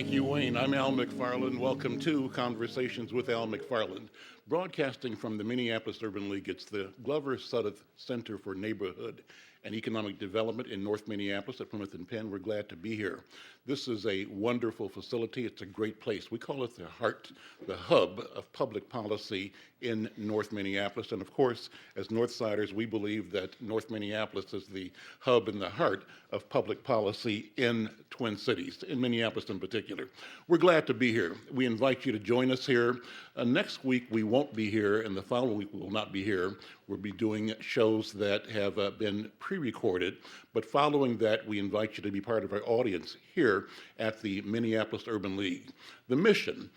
Thank you, Wayne. I'm Al McFarlane. Welcome to Conversations with Al McFarlane. Broadcasting from the Minneapolis Urban League, it's the Glover Sudduth Center for Neighborhood and Economic Development in North Minneapolis at Plymouth and Penn. We're glad to be here. This is a wonderful facility. It's a great place. We call it the heart, the hub of public policy in North Minneapolis. And of course, as Northsiders, we believe that North Minneapolis is the hub and the heart of public policy in Twin Cities, in Minneapolis in particular. We're glad to be here. We invite you to join us here. Next week, we won't be here, and the following week, we will not be here. We'll be doing shows that have been pre-recorded, but following that, we invite you to be part of our audience here at the Minneapolis Urban League. The mission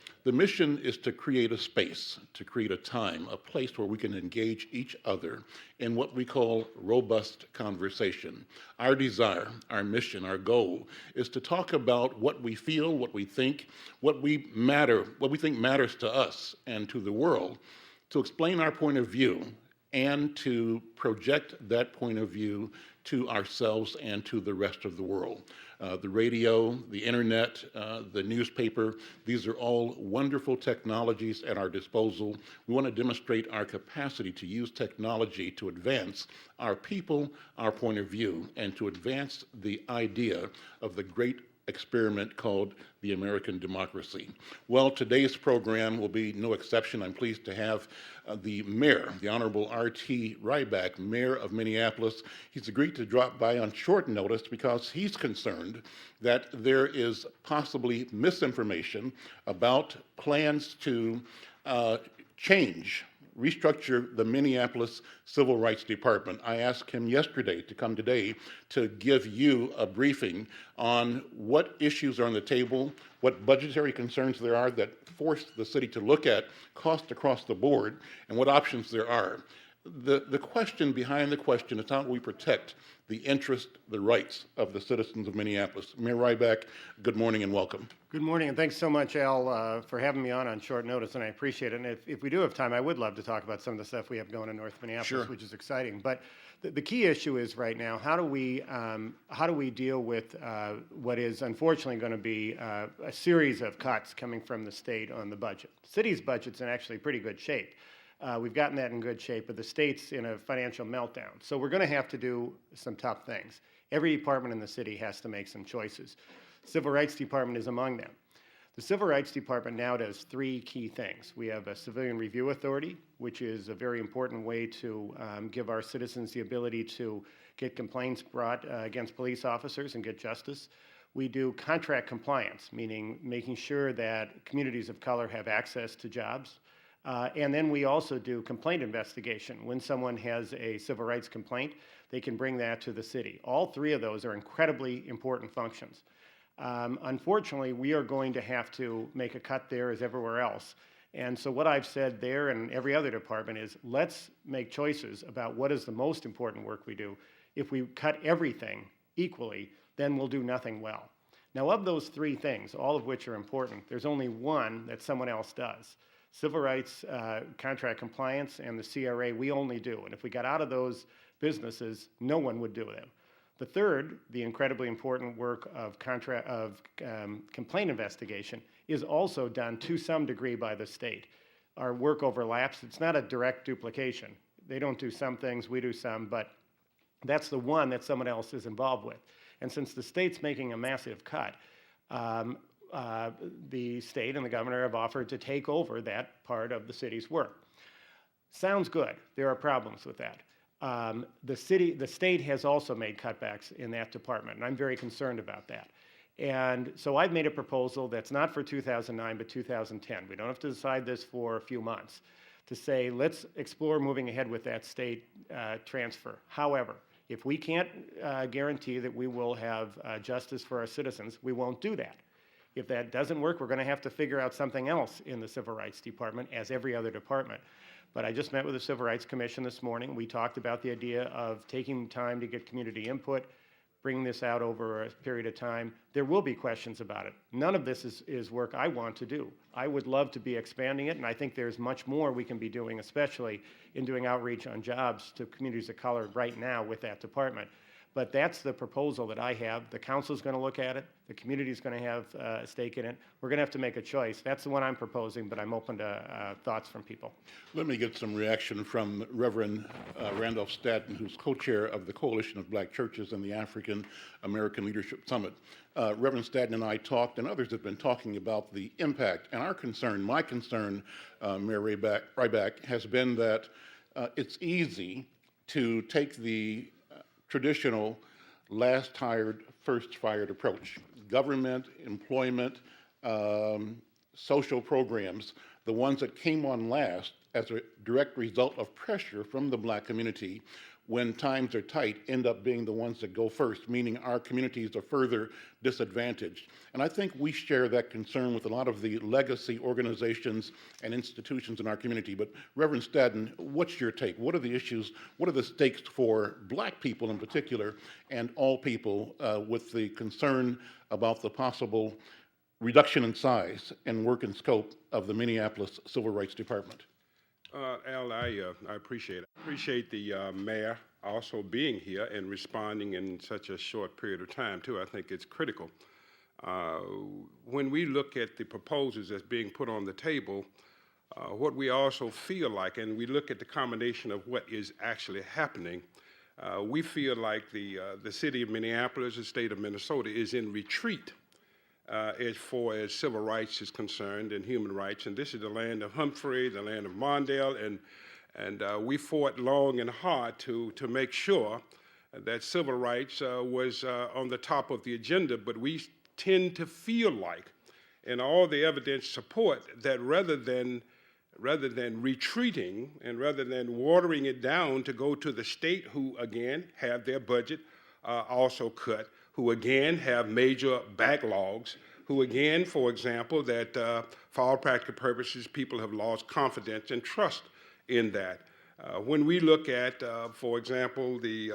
is to create a space, to create a time, a place where we can engage each other in what we call robust conversation. Our desire, our mission, our goal is to talk about what we feel, what we think, what we think matters to us and to the world, to explain our point of view and to project that point of view to ourselves and to the rest of the world. The radio, the internet, the newspaper, these are all wonderful technologies at our disposal. We want to demonstrate our capacity to use technology to advance our people, our point of view, and to advance the idea of the great experiment called the American democracy. Well, today's program will be no exception. I'm pleased to have the mayor, the Honorable R.T. Ryback, mayor of Minneapolis. He's agreed to drop by on short notice because he's concerned that there is possibly misinformation about plans to restructure the Minneapolis Civil Rights Department. I asked him yesterday to come today to give you a briefing on what issues are on the table, what budgetary concerns there are that force the city to look at cost across the board, and what options there are. The question behind the question is how do we protect the interest, the rights of the citizens of Minneapolis. Mayor Ryback, good morning and welcome. Good morning, and thanks so much, Al, for having me on short notice, and I appreciate it. And if we do have time, I would love to talk about some of the stuff we have going in North Minneapolis, Sure. Which is exciting. But the key issue is right now, how do we deal with what is unfortunately going to be a series of cuts coming from the state on the budget? The city's budget's in actually pretty good shape. We've gotten that in good shape, but the state's in a financial meltdown. So we're going to have to do some tough things. Every department in the city has to make some choices. Civil Rights Department is among them. The Civil Rights Department now does three key things. We have a Civilian Review Authority, which is a very important way to give our citizens the ability to get complaints brought against police officers and get justice. We do contract compliance, meaning making sure that communities of color have access to jobs. And then we also do complaint investigation. When someone has a civil rights complaint, they can bring that to the city. All three of those are incredibly important functions. Unfortunately, we are going to have to make a cut there as everywhere else. And so what I've said there and every other department is let's make choices about what is the most important work we do. If we cut everything equally, then we'll do nothing well. Now, of those three things, all of which are important, there's only one that someone else does. Civil rights, contract compliance, and the CRA, we only do. And if we got out of those businesses, no one would do them. The third, the incredibly important work of complaint investigation, is also done to some degree by the state. Our work overlaps. It's not a direct duplication. They don't do some things, we do some, but that's the one that someone else is involved with. And since the state's making a massive cut, the state and the governor have offered to take over that part of the city's work. Sounds good. There are problems with that. The state has also made cutbacks in that department, and I'm very concerned about that. And so I've made a proposal that's not for 2009, but 2010. We don't have to decide this for a few months to say, let's explore moving ahead with that state transfer. However, if we can't guarantee that we will have justice for our citizens, we won't do that. If that doesn't work, we're going to have to figure out something else in the Civil Rights Department, as every other department. But I just met with the Civil Rights Commission this morning. We talked about the idea of taking time to get community input, bringing this out over a period of time. There will be questions about it. None of this is work I want to do. I would love to be expanding it, and I think there's much more we can be doing, especially in doing outreach on jobs to communities of color right now with that department. But that's the proposal that I have. The council's going to look at it. The community's going to have a stake in it. We're going to have to make a choice. That's the one I'm proposing, but I'm open to thoughts from people. Let me get some reaction from Reverend Randolph Statton, who's co-chair of the Coalition of Black Churches and the African American Leadership Summit. Reverend Statton and I talked, and others have been talking about the impact. And our concern, my concern, Mayor Ryback, has been that it's easy to take the traditional last hired, first fired approach. Government, employment, social programs, the ones that came on last as a direct result of pressure from the Black community when times are tight, end up being the ones that go first, meaning our communities are further disadvantaged. And I think we share that concern with a lot of the legacy organizations and institutions in our community. But Reverend Statton, what's your take? What are the issues? What are the stakes for Black people in particular and all people with the concern about the possible reduction in size and work and scope of the Minneapolis Civil Rights Department? Al, I appreciate it. I appreciate the mayor also being here and responding in such a short period of time, too. I think it's critical. When we look at the proposals that's being put on the table, what we also feel like, and we look at the combination of what is actually happening, we feel like the city of Minneapolis, the state of Minnesota, is in retreat as far as civil rights is concerned and human rights. And this is the land of Humphrey, the land of Mondale, and we fought long and hard to make sure that civil rights was on the top of the agenda, but we tend to feel like, and all the evidence support, that rather than retreating and rather than watering it down to go to the state, who again have their budget also cut, who again have major backlogs, who again, for example, that for all practical purposes, people have lost confidence and trust in that. When we look at, for example, the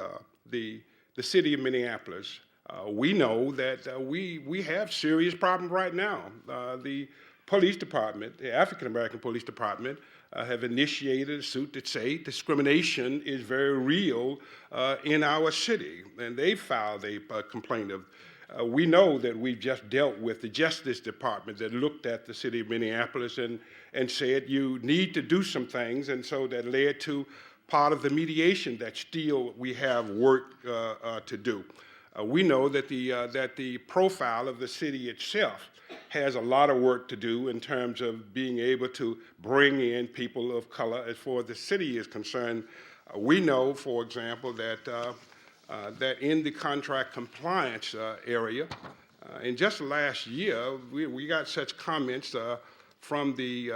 city of Minneapolis, we know that we have serious problems right now. The police department, the African American Police Department, have initiated a suit that say discrimination is very real in our city, and they filed a complaint of. We know that we've just dealt with the Justice Department that looked at the city of Minneapolis and said you need to do some things, and so that led to part of the mediation that still we have work to do. We know that the profile of the city itself has a lot of work to do in terms of being able to bring in people of color as far as the city is concerned. We know, for example, that in the contract compliance area, in just last year, we got such comments from the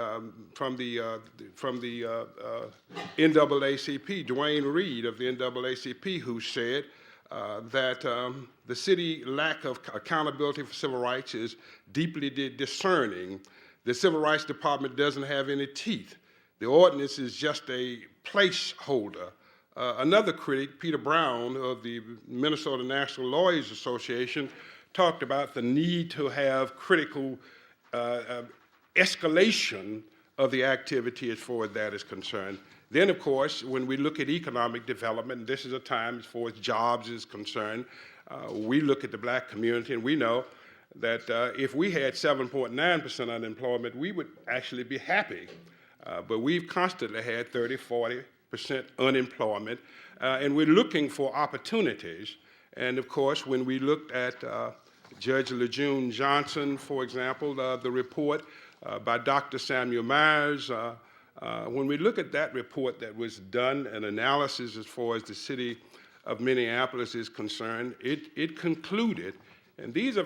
NAACP, Dwayne Reed of the NAACP, who said that the city lack of accountability for civil rights is deeply discerning. The Civil Rights Department doesn't have any teeth. The ordinance is just a placeholder. Another critic, Peter Brown of the Minnesota National Lawyers Association, talked about the need to have critical escalation of the activity as far as that is concerned. Then, of course, when we look at economic development, and this is a time as far as jobs is concerned, we look at the Black community and we know that if we had 7.9% unemployment, we would actually be happy. But we've constantly had 30, 40% unemployment, and we're looking for opportunities. And of course, when we looked at Judge LeJeune Johnson, for example, the report by Dr. Samuel Myers, when we look at that report that was done, an analysis as far as the city of Minneapolis is concerned, it concluded, and these are